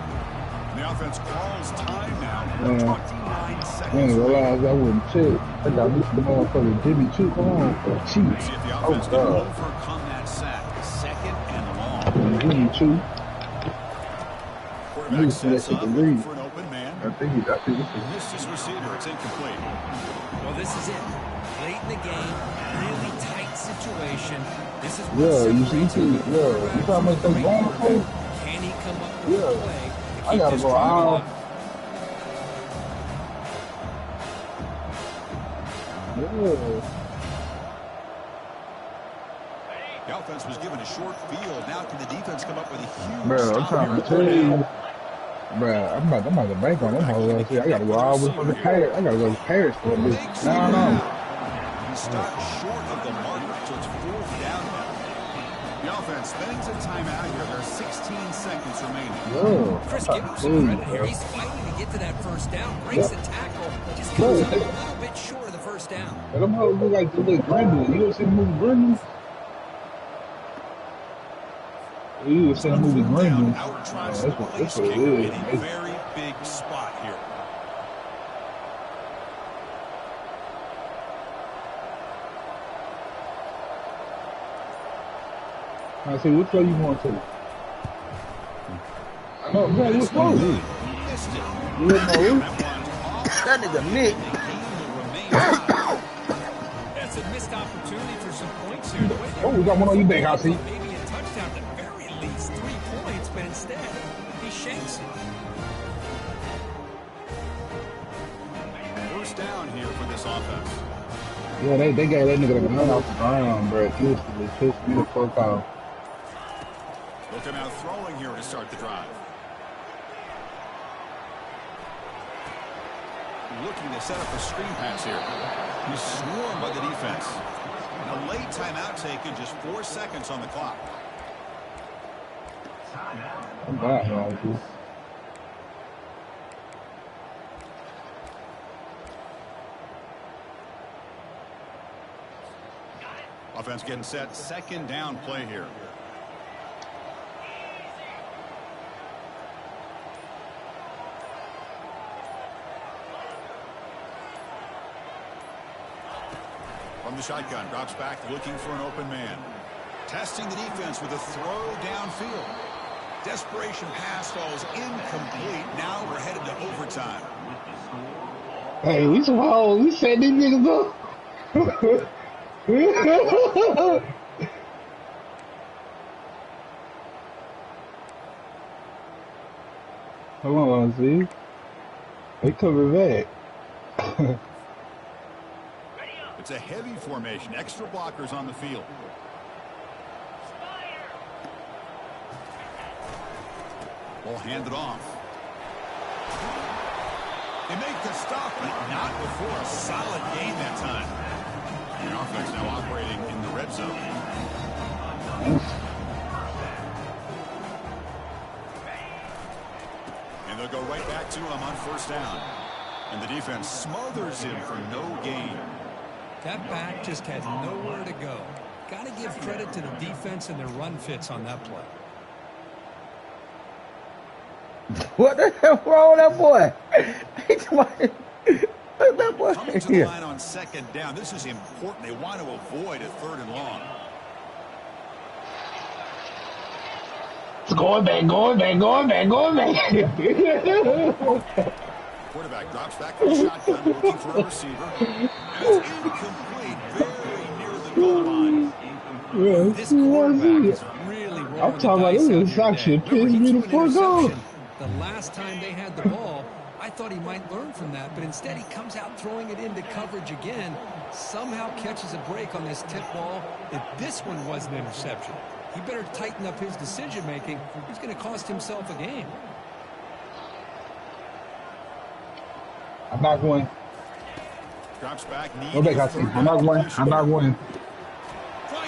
Speaker 1: And the offense calls time now. 29
Speaker 6: I
Speaker 1: seconds.
Speaker 6: ain't realize I wouldn't check. I got this motherfucker Jimmy Choo on for cheap.
Speaker 1: See if the offense can overcome that sack. 2nd and long.
Speaker 6: Jimmy Choo.
Speaker 1: Quarterback sets up looking for an open man.
Speaker 6: I think it's
Speaker 1: Missed his receiver. It's incomplete.
Speaker 2: Well, this is it. Late in the game, really tight situation. This is
Speaker 6: you see how much they going for?
Speaker 2: Can he come up with a play?
Speaker 6: I gotta go out.
Speaker 1: The offense was given a short field. Now can the defense come up with a huge
Speaker 6: Bro, I'm trying to tell you. Bro, I'm about to bank on them hoes. I gotta go all the way to Paris. I gotta go to Paris for this. No.
Speaker 1: He stopped short of the marker, so it's 4th down now. The offense spends a timeout here. There are 16 seconds remaining.
Speaker 2: Chris, give him some credit here. He's fighting to get to that first down. Breaks the tackle. Just comes up a little bit short of the first down.
Speaker 6: But them hoes look like the little Gremlin. You ever seen the movie Gremlins? You ever seen the movie Gremlins? That's what it is.
Speaker 1: In a very big spot here.
Speaker 6: I say, which way you going to? I know, man, what's wrong? You know, that nigga Nick.
Speaker 2: That's a missed opportunity for some points here.
Speaker 6: Oh, we got one on your back, I see.
Speaker 2: Maybe a touchdown at the very least 3 points, but instead he shanks it.
Speaker 1: First down here for this offense.
Speaker 6: Yeah, they got that nigga to run off the ground, bro. It pissed me the fuck off.
Speaker 1: Looking out throwing here to start the drive. Looking to set up a screen pass here. He's swarmed by the defense. And a late timeout taken, just 4 seconds on the clock.
Speaker 6: I'm back, man.
Speaker 1: Offense getting set. 2nd down play here. From the shotgun, drops back, looking for an open man. Testing the defense with a throw downfield. Desperation pass falls incomplete. Now we're headed to overtime.
Speaker 6: Hey, we some hoes. We set these niggas up. Come on, see? They coming back.
Speaker 1: It's a heavy formation. Extra blockers on the field. Ball handed off. They make the stop, but not before a solid gain that time. The offense now operating in the red zone. And they'll go right back to him on 1st down. And the defense smothers him for no gain.
Speaker 2: That back just had nowhere to go. Got to give credit to the defense and their run fits on that play.
Speaker 4: What the hell wrong with that boy? That boy.
Speaker 1: Coming to the line on 2nd down. This is important. They want to avoid a 3rd and long.
Speaker 6: It's going back.
Speaker 1: Quarterback drops back from the shotgun, looking for a receiver. And it's incomplete, very near the goal line.
Speaker 6: Yeah,
Speaker 2: This quarterback is really rolling
Speaker 6: I'm talking about this is actually pissed me the fuck off.
Speaker 2: The last time they had the ball, I thought he might learn from that, but instead he comes out throwing it into coverage again, somehow catches a break on this tip ball. If this one was an interception, he better tighten up his decision-making. He's going to cost himself a game.
Speaker 6: I'm not going.
Speaker 1: Drops back,
Speaker 6: Go back, I see. I'm not going.
Speaker 1: Trying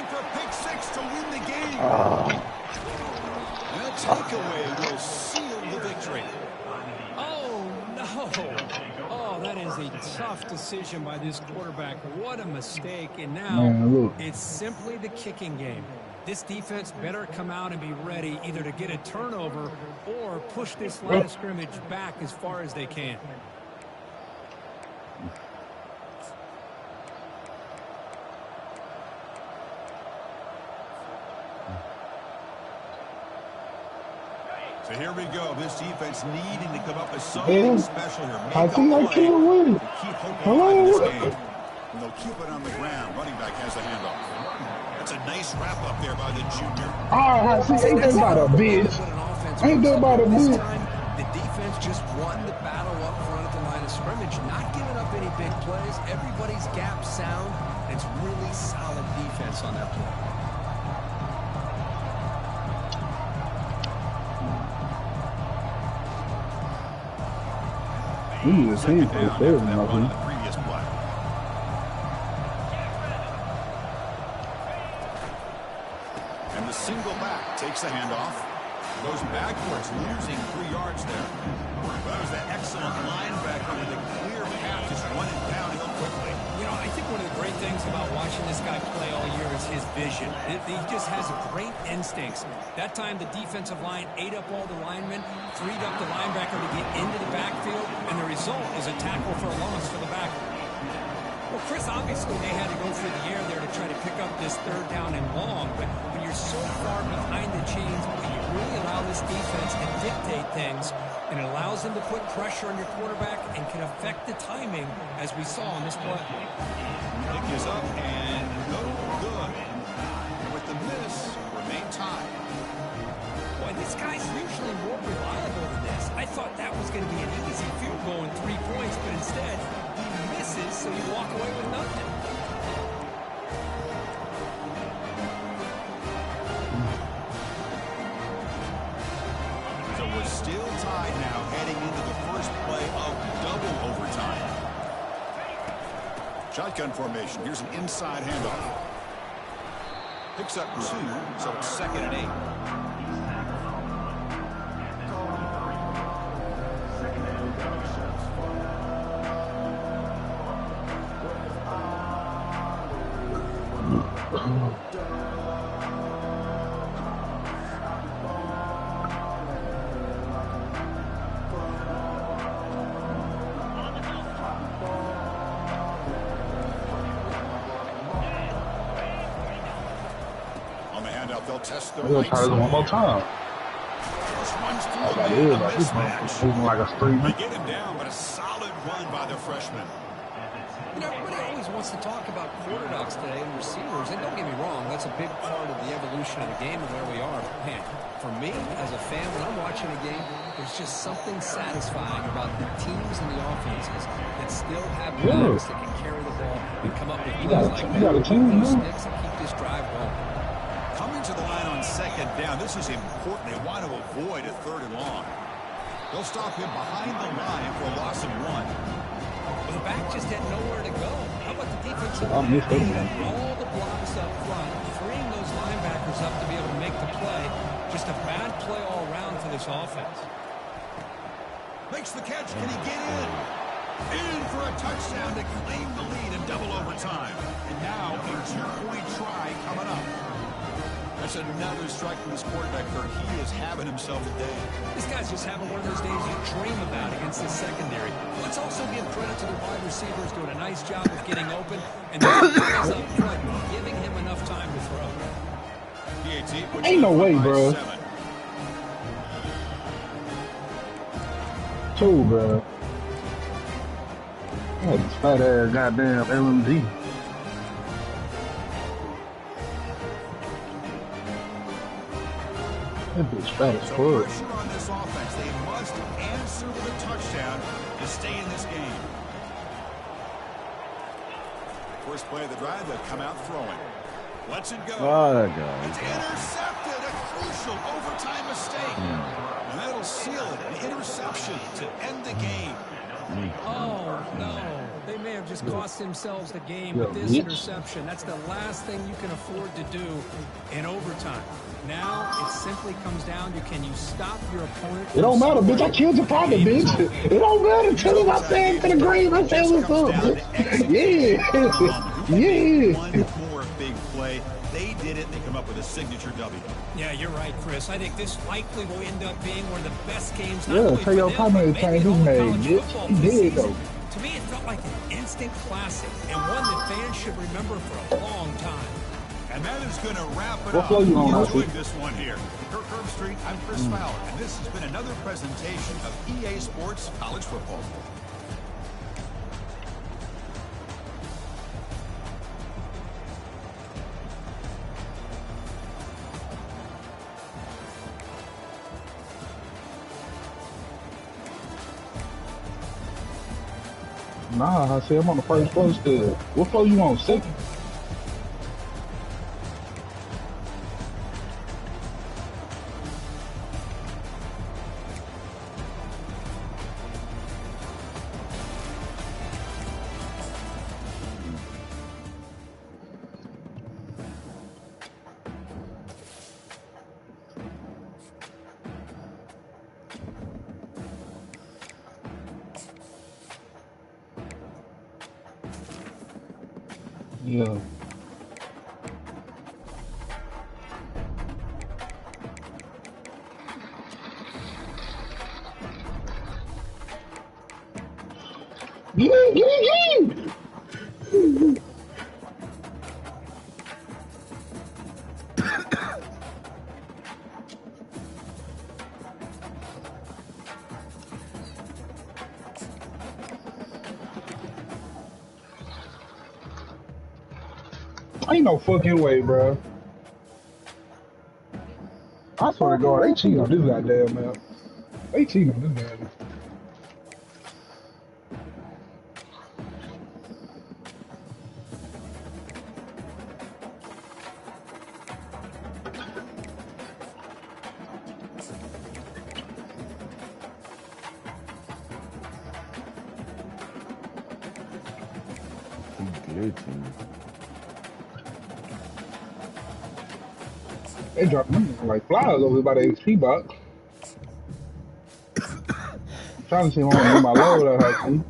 Speaker 1: for a pick 6 to win the game. And a takeaway will seal the victory.
Speaker 2: Oh, no. Oh, that is a tough decision by this quarterback. What a mistake. And now it's simply the kicking game. This defense better come out and be ready either to get a turnover or push this line of scrimmage back as far as they can.
Speaker 1: So here we go. This defense needing to come up with something special here.
Speaker 6: I think I can't win.
Speaker 1: Keep hoping on this game. And they'll keep it on the ground. Running back has the handoff. That's a nice wrap up there by the junior.
Speaker 6: I see. Ain't that about a bitch? Ain't that about a bitch?
Speaker 2: The defense just won the battle up front at the line of scrimmage, not giving up any big plays. Everybody's gap sound. It's really solid defense on that play.
Speaker 6: He was
Speaker 1: Second
Speaker 6: here
Speaker 1: down
Speaker 6: for sure.
Speaker 1: after that run in the previous play. And the single back takes the handoff. Goes backwards, losing 3 yards there. That was that excellent linebacker with a clear path, just running downhill quickly.
Speaker 2: You know, I think one of the great things about watching this guy play all year is his vision. He just has great instincts. That time, the defensive line ate up all the linemen, freed up the linebacker to get into the backfield, and the result is a tackle for a loss for the back. Well, Chris, obviously they had to go through the air there to try to pick up this 3rd down and long, but when you're so far behind the chains, you really allow this defense to dictate things, and it allows them to put pressure on your quarterback and can affect the timing, as we saw in this play.
Speaker 1: Pick is up and no good. With the miss, remain tied.
Speaker 2: Boy, this guy's usually more reliable than this. I thought that was going to be an easy field goal and 3 points, but instead, he misses, so you walk away with nothing.
Speaker 1: So we're still tied now, heading into the first play of double overtime. Shotgun formation. Here's an inside handoff. Picks up 2, so it's 2nd and 8. They'll test the
Speaker 6: We'll try this one more time.
Speaker 1: Just runs through
Speaker 6: Like
Speaker 1: the
Speaker 6: this, like this moving like a street.
Speaker 1: They get him down, but a solid run by the freshman.
Speaker 2: You know, everybody always wants to talk about quarterbacks today and receivers, and don't get me wrong, that's a big part of the evolution of the game and where we are. Man, for me, as a fan, when I'm watching a game, there's just something satisfying about the teams and the offenses that still have guys that can carry the ball and come up with plays like that. Those sticks and keep this drive going.
Speaker 1: Coming to the line on 2nd down, this is important. They want to avoid a 3rd and long. They'll stop him behind the line for a loss of 1.
Speaker 2: Well, the back just had nowhere to go. How about the defensive
Speaker 6: I missed that one.
Speaker 2: all the blocks up front, freeing those linebackers up to be able to make the play. Just a bad play all around for this offense.
Speaker 1: Makes the catch. Can he get in? In for a touchdown to claim the lead in double overtime. And now a 2-point try coming up. That's another strike from this quarterback, Kirk. He is having himself a day.
Speaker 2: This guy's just having one of those days you dream about against the secondary. Let's also give credit to the wide receivers doing a nice job of getting open and the guys up front giving him enough time to throw.
Speaker 1: PAT,
Speaker 6: Ain't no way, bro. 2, bro. Oh, this fat ass goddamn LMD. That bitch fat as
Speaker 1: So
Speaker 6: fuck.
Speaker 1: pressure on this offense. They must answer with a touchdown to stay in this game. First play of the drive, they'll come out throwing. Lets it go.
Speaker 4: Oh, that guy.
Speaker 1: It's intercepted. A crucial overtime mistake. And that'll seal it. An interception to end the game.
Speaker 2: Oh, no. They may have just cost themselves the game with this interception. That's the last thing you can afford to do in overtime. Now it simply comes down to, can you stop your opponent?
Speaker 6: It don't matter, bitch. I killed your partner, bitch. It don't matter. Tell him I said to the grave. I said what's up, bitch. Yeah. Yeah.
Speaker 1: One more big play. They did it. They come up with a signature W.
Speaker 2: Yeah, you're right, Chris. I think this likely will end up being one of the best games.
Speaker 6: Yeah, tell your partner to change his name, bitch. He did, though.
Speaker 2: To me, it felt like an instant classic and one that fans should remember for a long time.
Speaker 1: And that is going to wrap it
Speaker 6: What
Speaker 1: up.
Speaker 6: flow you on,
Speaker 1: Enjoyed
Speaker 6: Alfie?
Speaker 1: this one here. For Kirk Herbstreit, I'm Chris Fowler, and this has been another presentation of EA Sports College Football.
Speaker 6: Nah, I said I'm on the first floor still. What floor you on? 2nd? Yeah. Get in. Ain't no fucking way, bro. I swear to God, they cheating on this goddamn man. They cheating on this man.
Speaker 4: He glitching.
Speaker 6: They dropping them like flies over by the HP box. I'm trying to see if I want to do my load out here.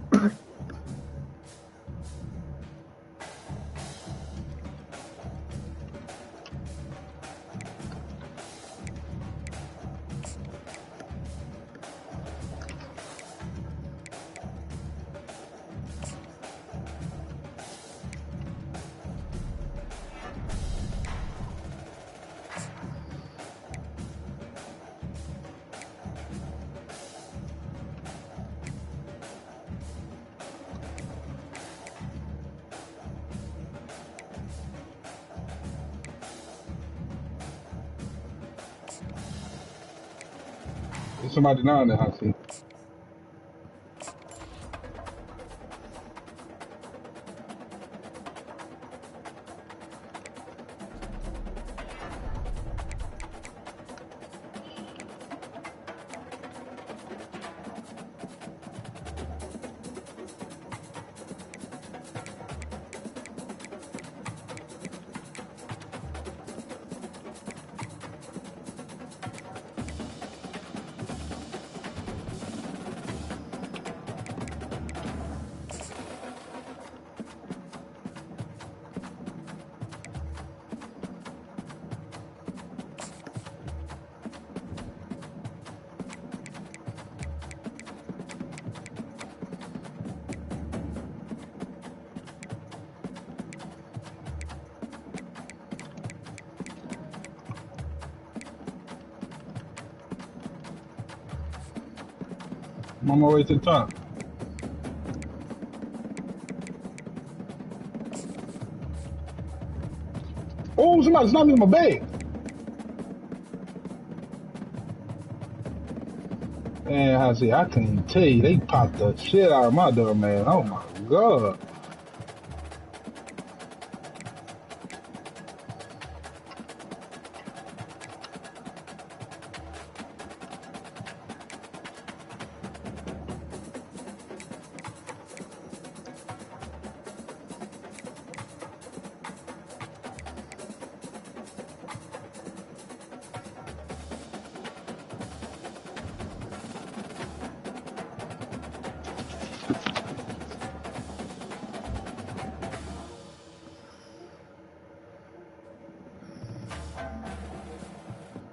Speaker 6: There's somebody down there, I see. I'm on my way to the top. Oh, somebody's sniping in my bag. Man, I can't even tell you, they popped the shit out of my door, man. Oh my God.